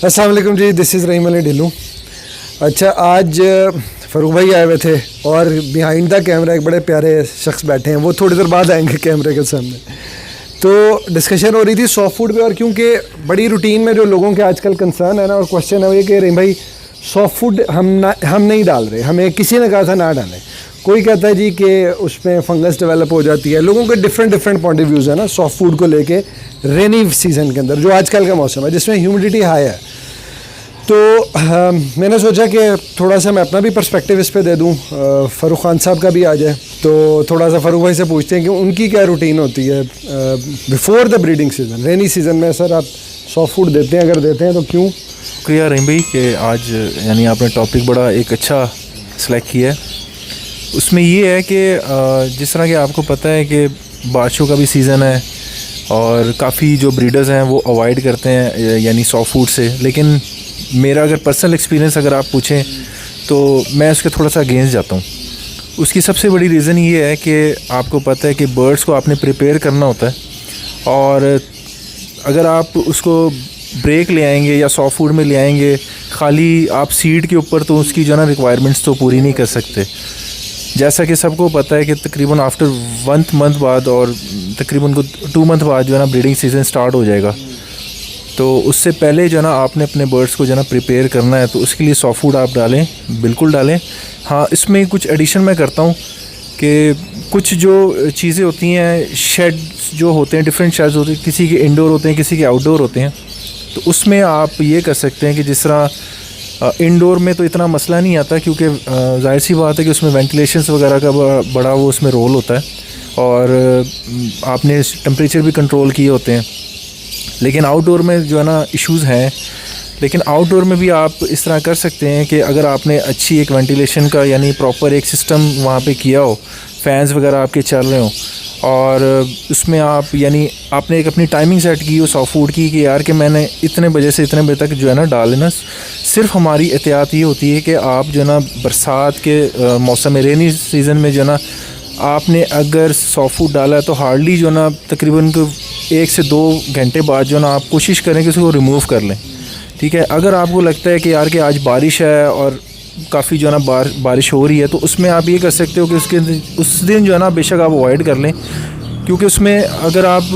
अस्सलाम वालेकुम जी, this is रहीम अली ढिल्लू। अच्छा, आज फ़रूक भाई आए हुए थे और बिहाइंड द कैमरा एक बड़े प्यारे शख्स बैठे हैं। वो थोड़ी देर बाद आएंगे कैमरे के सामने। तो डिस्कशन हो रही थी सॉफ्ट फूड पे, और क्योंकि बड़ी रूटीन में जो लोगों के आजकल कंसर्न है ना, और क्वेश्चन है वो ये कि रहीम भाई सॉफ्ट फूड हम नहीं डाल रहे, हमें किसी ने कहा था ना डालें। कोई कहता है जी कि उसमें फंगस डेवलप हो जाती है। लोगों के डिफरेंट पॉइंट ऑफ व्यूज़ है ना सॉफ्ट फूड को लेके रेनी सीज़न के अंदर, जो आजकल का मौसम है जिसमें ह्यूमिडिटी हाई है। तो मैंने सोचा कि थोड़ा सा मैं अपना भी पर्सपेक्टिव इस पे दे दूं, फ़ारूक खान साहब का भी आ जाए। तो थोड़ा सा फ़ारूक भाई से पूछते हैं कि उनकी क्या रूटीन होती है before the breeding season, rainy season में। सर, आप सॉफ्ट फूड देते हैं? अगर देते हैं तो क्यों? शुक्रिया रहीम भाई कि आज यानी आपने टॉपिक बड़ा एक अच्छा सेलेक्ट किया है। उसमें ये है कि जिस तरह कि आपको पता है कि बारिशों का भी सीज़न है और काफ़ी जो ब्रीडर्स हैं वो अवॉइड करते हैं यानी सॉफ्ट फूड से। लेकिन मेरा अगर पर्सनल एक्सपीरियंस अगर आप पूछें तो मैं उसके थोड़ा सा अगेंस्ट जाता हूँ। उसकी सबसे बड़ी रीज़न ये है कि आपको पता है कि बर्ड्स को आपने प्रिपेयर करना होता है, और अगर आप उसको ब्रेक ले आएंगे या सॉफ्ट फूड में ले आएंगे खाली आप सीड के ऊपर, तो उसकी जो है ना रिक्वायरमेंट्स तो पूरी नहीं कर सकते। जैसा कि सबको पता है कि तकरीबन आफ्टर 1 मंथ बाद और तकरीबन 2 मंथ बाद जो है ना ब्रीडिंग सीज़न स्टार्ट हो जाएगा। तो उससे पहले जो है ना आपने अपने बर्ड्स को जो है ना प्रिपेयर करना है, तो उसके लिए सॉफ्ट फूड आप डालें, बिल्कुल डालें। हाँ, इसमें कुछ एडिशन मैं करता हूँ कि कुछ जो चीज़ें होती हैं, शेड जो होते हैं, डिफरेंट शेड्स होते हैं, किसी के इंडोर होते हैं, किसी के आउटडोर होते हैं। तो उसमें आप ये कर सकते हैं कि जिस तरह इंडोर में तो इतना मसला नहीं आता, क्योंकि जाहिर सी बात है कि उसमें वेंटिलेशंस वगैरह का बड़ा वो उसमें रोल होता है, और आपने टेम्परेचर भी कंट्रोल किए होते हैं। लेकिन आउटडोर में जो है ना इश्यूज़ हैं। लेकिन आउटडोर में भी आप इस तरह कर सकते हैं कि अगर आपने अच्छी एक वेंटिलेशन का यानी प्रॉपर एक सिस्टम वहाँ पे किया हो, फैंस वगैरह आपके चल रहे हों, और उसमें आप यानी आपने एक अपनी टाइमिंग सेट की हो सॉफ्ट फूड की कि यार कि मैंने इतने बजे से इतने बजे तक जो है ना डाल लेना। सिर्फ हमारी एहतियात ये होती है कि आप जो है ना बरसात के मौसम में, रेनी सीज़न में जो है ना आपने अगर सॉफ्ट फूड डाला है तो हार्डली जो है ना तकरीबन 1 से 2 घंटे बाद जो है ना आप कोशिश करें कि उसको रिमूव कर लें। ठीक है, अगर आपको लगता है कि यार कि आज बारिश है और काफ़ी जो है ना बारिश हो रही है, तो उसमें आप ये कर सकते हो कि उस दिन जो है ना बेशक आप अवॉइड कर लें, क्योंकि उसमें अगर आप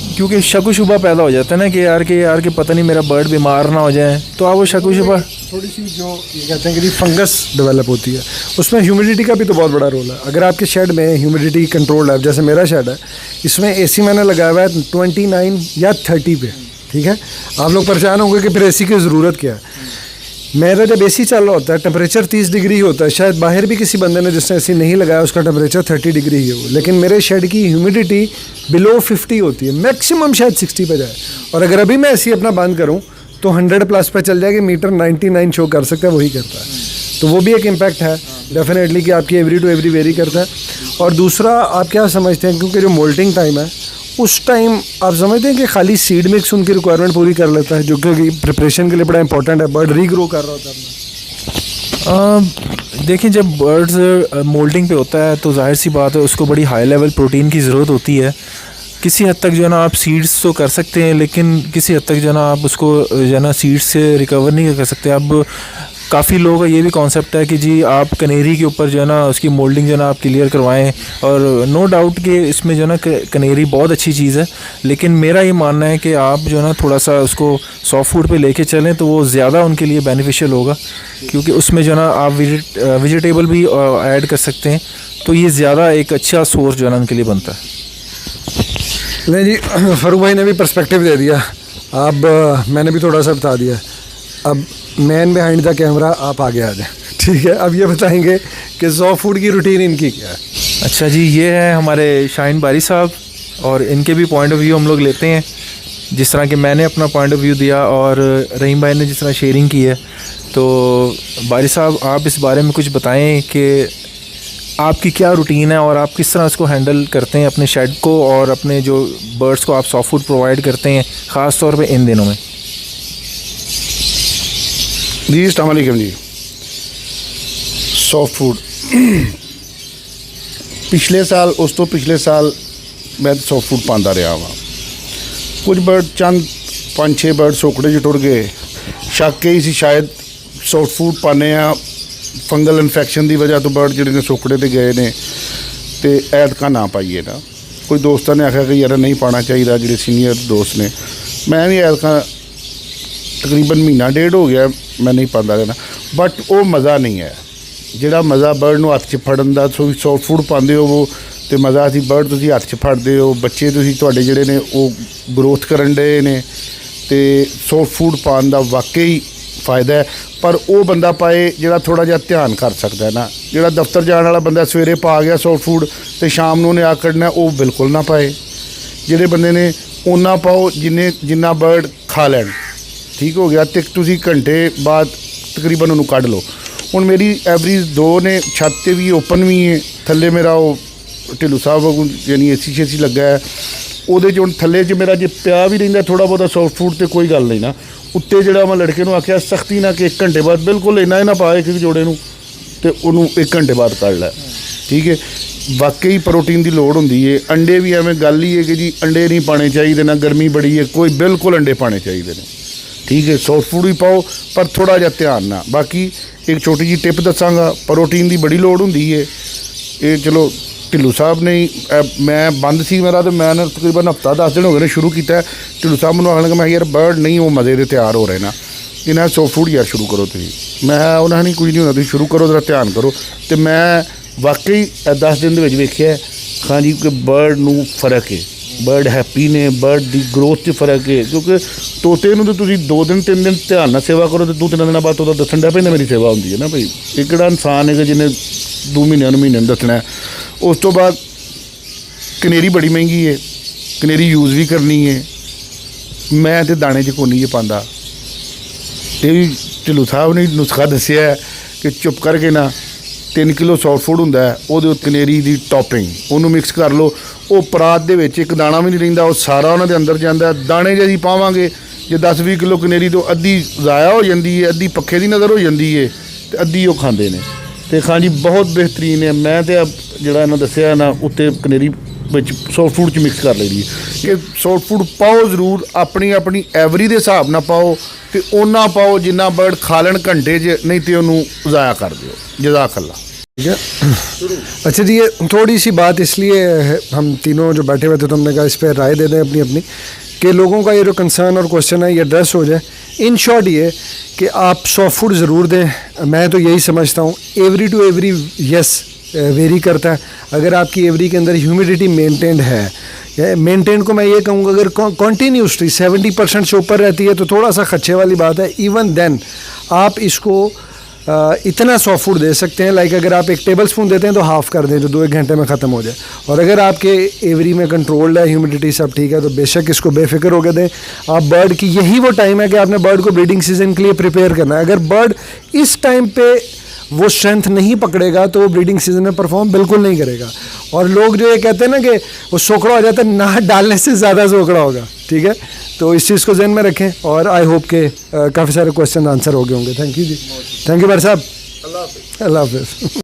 क्योंकि शक शुबा पैदा हो जाता है ना कि यार के पता नहीं मेरा बर्ड बीमार ना हो जाए, तो आप वो शक शुबा थोड़ी सी जो ये कहते हैं कि फंगस डेवलप होती है, उसमें ह्यूमिडिटी का भी तो बहुत बड़ा रोल है। अगर आपके शेड में ह्यूमिडिटी कंट्रोल है, जैसे मेरा शेड है, इसमें एसी मैंने लगाया हुआ है 29 या 30 पे। ठीक है, आप लोग परेशान होंगे कि फिर एसी की ज़रूरत क्या है। मेरा जब एसी चल रहा होता है टेम्परेचर 30 डिग्री होता है। शायद बाहर भी किसी बंदे ने जिसने एसी नहीं लगाया उसका टेम्परेचर 30 डिग्री ही हो, लेकिन मेरे शेड की ह्यूमिडिटी बिलो 50 होती है, मैक्सिमम शायद 60 पे जाए। और अगर अभी मैं एसी अपना बंद करूं तो 100+ पे चल जाएगी, मीटर 99 शो कर सकता है, वही करता है। तो वो भी एक इम्पैक्ट है डेफिनेटली कि आपकी एवरी टू एवरी वेरी करता है। और दूसरा, आप क्या समझते हैं, क्योंकि जो मोल्टिंग टाइम है उस टाइम आप समझते हैं कि खाली सीड मिक्स उनकी रिक्वायरमेंट पूरी कर लेता है, जो कि प्रिपरेशन के लिए बड़ा इंपॉर्टेंट है, बर्ड रीग्रो कर रहा होता है। देखिए, जब बर्ड्स मोल्टिंग पे होता है तो जाहिर सी बात है उसको बड़ी हाई लेवल प्रोटीन की ज़रूरत होती है। किसी हद तक जो है ना आप सीड्स तो कर सकते हैं, लेकिन किसी हद तक जो है ना आप उसको जो है ना सीड्स से रिकवर नहीं कर सकते। अब काफ़ी लोगों का ये भी कॉन्सेप्ट है कि जी आप कनेरी के ऊपर जो है ना उसकी मोल्डिंग जो है ना आप क्लियर करवाएं, और नो डाउट कि इसमें जो है ना कनेरी बहुत अच्छी चीज़ है। लेकिन मेरा ये मानना है कि आप जो है ना थोड़ा सा उसको सॉफ्ट फूड पे लेके चलें तो वो ज़्यादा उनके लिए बेनिफिशियल होगा, क्योंकि उसमें जो है ना आप वेजिटेबल भी ऐड कर सकते हैं, तो ये ज़्यादा एक अच्छा सोर्स जो है ना उनके लिए बनता है। नहीं जी, फ़ारूक भाई ने भी पर्सपेक्टिव दे दिया, अब मैंने भी थोड़ा सा बता दिया। अब मैन बिहाइंड द कैमरा आप आगे आ जाए। ठीक है, अब ये बताएंगे कि सॉफ्ट फूड की रूटीन इनकी क्या है। अच्छा जी, ये है हमारे शाहीन बारी साहब, और इनके भी पॉइंट ऑफ व्यू हम लोग लेते हैं, जिस तरह कि मैंने अपना पॉइंट ऑफ व्यू दिया और रहीम भाई ने जिस तरह शेयरिंग की है। तो बारी साहब, आप इस बारे में कुछ बताएं कि आपकी क्या रूटीन है और आप किस तरह इसको हैंडल करते हैं अपने शेड को, और अपने जो बर्ड्स को आप सॉफ्ट फूड प्रोवाइड करते हैं ख़ास तौर पे इन दिनों में। जी अस्सलाम वालेकुम जी। सॉफ्ट फूड पिछले साल उस तो पिछले साल मैं सॉफ्ट फूड पाता रहा वहाँ। कुछ बर्ड चंद 5-6 बर्ड सोकड़े च टुर गए, ਸ਼ੱਕ ਇਹ ਸੀ ਸ਼ਾਇਦ ਸੌਫਟ ਫੂਡ ਪਾਉਂਦੇ ਆ ਫੰਗਲ ਇਨਫੈਕਸ਼ਨ ਦੀ ਵਜ੍ਹਾ ਤੋਂ ਬਰਡ ਜਿਹੜੇ ਨੇ ਸੁੱਕੜੇ ਤੇ ਗਏ ਨੇ ਤੇ ਐਤਕਾਂ ਨਾ ਪਾਈਏ ਨਾ। ਕੋਈ ਦੋਸਤਾਂ ਨੇ ਆਖਿਆ ਕਿ ਯਾਰ ਨਹੀਂ ਪਾਉਣਾ ਚਾਹੀਦਾ, ਜਿਹੜੇ ਸੀਨੀਅਰ ਦੋਸਤ ਨੇ। ਮੈਂ ਵੀ ਐਤਕਾਂ ਤਕਰੀਬਨ ਮਹੀਨਾ ਡੇਢ ਹੋ ਗਿਆ ਮੈਂ ਨਹੀਂ ਪਾਉਂਦਾ ਰਹਿਣਾ, ਬਟ ਉਹ ਮਜ਼ਾ ਨਹੀਂ ਹੈ ਜਿਹੜਾ ਮਜ਼ਾ ਬਰਡ ਨੂੰ ਹੱਥ 'ਚ ਫੜਨ ਦਾ। ਸੌਫਟ ਫੂਡ ਪਾਉਂਦੇ ਹੋ ਤੇ ਮਜ਼ਾ ਅਸੀਂ ਬਰਡ ਤੁਸੀਂ ਹੱਥ 'ਚ ਫੜਦੇ ਹੋ, ਬੱਚੇ ਤੁਸੀਂ ਤੁਹਾਡੇ ਜਿਹੜੇ ਨੇ ਉਹ ਗਰੋਥ ਕਰਨ ਡਏ ਨੇ ਤੇ ਸੌਫਟ ਫੂਡ ਪਾਉਣ ਦਾ ਵਾਕਈ ਫਾਇਦਾ ਹੈ। ਪਰ ਉਹ ਬੰਦਾ ਪਾਏ ਜਿਹੜਾ ਥੋੜ੍ਹਾ ਜਿਹਾ ਧਿਆਨ ਕਰ ਸਕਦਾ ਹੈ ਨਾ। ਜਿਹੜਾ ਦਫ਼ਤਰ ਜਾਣ ਵਾਲਾ ਬੰਦਾ ਸਵੇਰੇ ਪਾ ਗਿਆ ਸੌਫਟ ਫੂਡ ਤੇ ਸ਼ਾਮ ਨੂੰ ਉਹਨੇ ਆ ਕੱਢਣਾ, ਉਹ ਬਿਲਕੁਲ ਨਾ ਪਾਏ। ਜਿਹੜੇ ਬੰਦੇ ਨੇ ਓਨਾ ਪਾਓ ਜਿੰਨਾ ਬਰਡ ਖਾ ਲੈਣ, ਠੀਕ ਹੋ ਗਿਆ। ਤੇ ਤੁਸੀਂ ਘੰਟੇ ਬਾਅਦ ਤਕਰੀਬਨ ਉਹਨੂੰ ਕੱਢ ਲਓ। ਹੁਣ ਮੇਰੀ ਐਵਰੇਜ 2 ਨੇ, ਛੱਤ 'ਤੇ ਵੀ ਓਪਨ ਵੀ ਹੈ, ਥੱਲੇ ਮੇਰਾ ਉਹ ਢਿੱਲੂ ਸਾਹਿਬ ਯਾਨੀ ਏਸੀ ਸ਼ੇਸੀ ਲੱਗਾ ਹੈ ਉਹਦੇ 'ਚ। ਹੁਣ ਥੱਲੇ 'ਚ ਮੇਰਾ ਜੇ ਪਿਆ ਵੀ ਰਹਿੰਦਾ ਥੋੜ੍ਹਾ ਬਹੁਤਾ ਸੌਫਟ ਫੂਡ ਤੇ ਕੋਈ ਗੱਲ ਨਹੀਂ ਨਾ। ਉੱਤੇ ਜਿਹੜਾ ਮੈਂ ਲੜਕੇ ਨੂੰ ਆਖਿਆ ਸਖਤੀ ਨਾਲ ਕਿ 1 ਘੰਟੇ ਬਾਅਦ ਬਿਲਕੁਲ ਇੰਨਾ ਹੀ ਨਾ ਪਾ ਇੱਕ ਜੋੜੇ ਨੂੰ ਤੇ ਉਹਨੂੰ 1 ਘੰਟੇ ਬਾਅਦ ਕੱਢ ਲੈ, ਠੀਕ ਹੈ। ਵਾਕਈ ਪ੍ਰੋਟੀਨ ਦੀ ਲੋੜ ਹੁੰਦੀ ਹੈ। ਅੰਡੇ ਵੀ ਐਵੇਂ ਗੱਲ ਹੀ ਹੈ ਕਿ ਜੀ ਅੰਡੇ ਨਹੀਂ ਪਾਣੇ ਚਾਹੀਦੇ ਨਾ, ਗਰਮੀ ਬੜੀ ਹੈ, ਕੋਈ ਬਿਲਕੁਲ ਅੰਡੇ ਪਾਣੇ ਚਾਹੀਦੇ ਨੇ, ਠੀਕ ਹੈ। ਸੌਫਟ ਫੂਡ ਵੀ ਪਾਓ ਪਰ ਥੋੜ੍ਹਾ ਜਿਹਾ ਧਿਆਨ ਨਾਲ। ਬਾਕੀ ਇੱਕ ਛੋਟੀ ਜਿਹੀ ਟਿਪ ਦੱਸਾਂਗਾ, ਪ੍ਰੋਟੀਨ ਦੀ ਬੜੀ ਲੋੜ ਹੁੰਦੀ ਹੈ। ਇਹ ਚਲੋ ਢਿੱਲੂ ਸਾਹਿਬ ਨੇ ਮੈਂ ਬੰਦ ਸੀ ਮੇਰਾ ਤੇ ਮੈਂ ਤਕਰੀਬਨ ਹਫ਼ਤਾ 10 ਦਿਨ ਹੋ ਗਏ ਨੇ ਸ਼ੁਰੂ ਕੀਤਾ। ਢਿੱਲੂ ਸਾਹਿਬ ਮੈਨੂੰ ਆਖਣ ਲੱਗਾ ਮੈਂ ਯਾਰ ਬਰਡ ਨਹੀਂ ਉਹ ਮਜ਼ੇ ਦੇ ਤਿਆਰ ਹੋ ਰਹੇ ਨਾ, ਇਹਨਾਂ ਸੌਫਟ ਫੂਡ ਯਾਰ ਸ਼ੁਰੂ ਕਰੋ ਤੁਸੀਂ। ਮੈਂ ਉਹਨਾਂ ਨੇ ਕੁਝ ਨਹੀਂ ਹੁੰਦਾ, ਤੁਸੀਂ ਸ਼ੁਰੂ ਕਰੋ, ਜ਼ਰਾ ਧਿਆਨ ਕਰੋ। ਤੇ ਮੈਂ ਵਾਕਈ 10 ਦਿਨ ਦੇ ਵਿੱਚ ਵੇਖਿਆ ਹਾਂਜੀ ਕਿ ਬਰਡ ਨੂੰ ਫ਼ਰਕ ਹੈ, ਬਰਡ ਹੈਪੀ ਨੇ, ਬਰਡ ਦੀ ਗਰੋਥ 'ਚ ਫ਼ਰਕ ਹੈ। ਕਿਉਂਕਿ ਤੋਤੇ ਨੂੰ ਤਾਂ ਤੁਸੀਂ 2 ਦਿਨ 3 ਦਿਨ ਧਿਆਨ ਨਾਲ ਸੇਵਾ ਕਰੋ ਤੇ 2-3 ਦਿਨਾਂ ਬਾਅਦ ਉਹਦਾ ਦੱਸਣ ਦਾ ਪੈਂਦਾ ਮੇਰੀ ਸੇਵਾ ਹੁੰਦੀ ਹੈ ਨਾ ਭਾਈ। ਇਹ ਕਿਹੜਾ ਇਨਸਾਨ ਹੈਗਾ ਜਿਹਨੇ 2 ਮਹੀਨਿਆਂ ਨੂੰ ਮਹੀਨੇ ਨੂੰ ਦੱਸਣਾ। ਉਸ ਤੋਂ ਬਾਅਦ ਕਨੇਰੀ ਬੜੀ ਮਹਿੰਗੀ ਹੈ, ਕਨੇਰੀ ਯੂਜ਼ ਵੀ ਕਰਨੀ ਹੈ। ਮੈਂ ਤਾਂ ਦਾਣੇ 'ਚ ਕੋਨੀ 'ਚ ਪਾਉਂਦਾ। ਇਹ ਵੀ ਢਿੱਲੂ ਸਾਹਿਬ ਨੇ ਨੁਸਖਾ ਦੱਸਿਆ ਕਿ ਚੁੱਪ ਕਰਕੇ ਨਾ 3 ਕਿਲੋ ਸੌਫਟ ਫੂਡ ਹੁੰਦਾ ਹੈ, ਉਹਦੇ ਉੱਤੇ ਕਨੇਰੀ ਦੀ ਟੌਪਿੰਗ ਉਹਨੂੰ ਮਿਕਸ ਕਰ ਲਓ। ਉਹ ਪਰਾਤ ਦੇ ਵਿੱਚ ਇੱਕ ਦਾਣਾ ਵੀ ਨਹੀਂ ਰਹਿੰਦਾ, ਉਹ ਸਾਰਾ ਉਹਨਾਂ ਦੇ ਅੰਦਰ ਜਾਂਦਾ। ਦਾਣੇ ਜੇ ਅਸੀਂ ਪਾਵਾਂਗੇ ਜੇ 10-20 ਕਿਲੋ ਕਨੇਰੀ ਤੋਂ ਅੱਧੀ ਜ਼ਾਇਆ ਹੋ ਜਾਂਦੀ ਹੈ, ਅੱਧੀ ਪੱਖੇ ਦੀ ਨਜ਼ਰ ਹੋ ਜਾਂਦੀ ਹੈ ਤੇ ਅੱਧੀ ਉਹ ਖਾਂਦੇ ਨੇ। ਤੇ ਹਾਂਜੀ ਬਹੁਤ ਬਿਹਤਰੀਨ ਹੈ। ਮੈਂ ਤਾਂ ਜਿਹੜਾ ਇਹਨਾਂ ਦੱਸਿਆ ਨਾ ਉੱਤੇ ਕਨੇਰੀ ਵਿੱਚ ਸੌਫਟ ਫੂਡ 'ਚ ਮਿਕਸ ਕਰ ਲਈ ਦੀ ਕਿ ਸੌਫਟ ਫੂਡ ਪਾਓ ਜ਼ਰੂਰ, ਆਪਣੀ ਐਵਰੀ ਦੇ ਹਿਸਾਬ ਨਾਲ ਪਾਓ ਤੇ ਓਨਾ ਪਾਓ ਜਿੰਨਾ ਬਰਡ खा लेन घंटे 'ਚ, नहीं तो उन्होंने ज़ाया कर दो। जज़ाकल्लाह। ठीक है, अच्छा जी, ये थोड़ी सी बात इसलिए हम तीनों जो बैठे हुए थे तो हमने कहा इस पर राय दे दें अपनी अपनी कि लोगों का ये जो कंसर्न और क्वेश्चन है ये एड्रेस हो जाए। इन शॉर्ट ये कि आप सॉफ्ट फूड ज़रूर दें। मैं तो यही समझता हूँ every two every yes very करता है। अगर आपकी एवरी के अंदर ह्यूमिडिटी मेंटेन्ड है, मेंटेन को मैं ये कहूँगा अगर कॉन्टीन्यूसली 70% से ऊपर रहती है तो थोड़ा सा खर्चे वाली बात है। इवन देन आप इसको इतना सॉफ्ट फूड दे सकते हैं, लाइक अगर आप 1 टेबल स्पून देते हैं तो हाफ़ कर दें जो 2-1 घंटे में ख़त्म हो जाए। और अगर आपके एवरी में कंट्रोल्ड है, ह्यूमिडिटी सब ठीक है, तो बेशक इसको बेफिक्र होकर दें आप। बर्ड की यही वो टाइम है कि आपने बर्ड को ब्रीडिंग सीजन के लिए प्रिपेयर करना है। अगर बर्ड इस टाइम पे वो स्ट्रेंथ नहीं पकड़ेगा तो वो ब्रीडिंग सीजन में परफॉर्म बिल्कुल नहीं करेगा। और लोग जो ये कहते हैं ना कि वो सोखड़ा हो जाता है, ना डालने से ज़्यादा सोखड़ा होगा, ठीक है। तो इस चीज़ को ध्यान में रखें और आई होप के काफ़ी सारे क्वेश्चन आंसर हो गए होंगे। थैंक यू जी, थैंक यू भाई साहब, अल्लाह हाफ़िज़।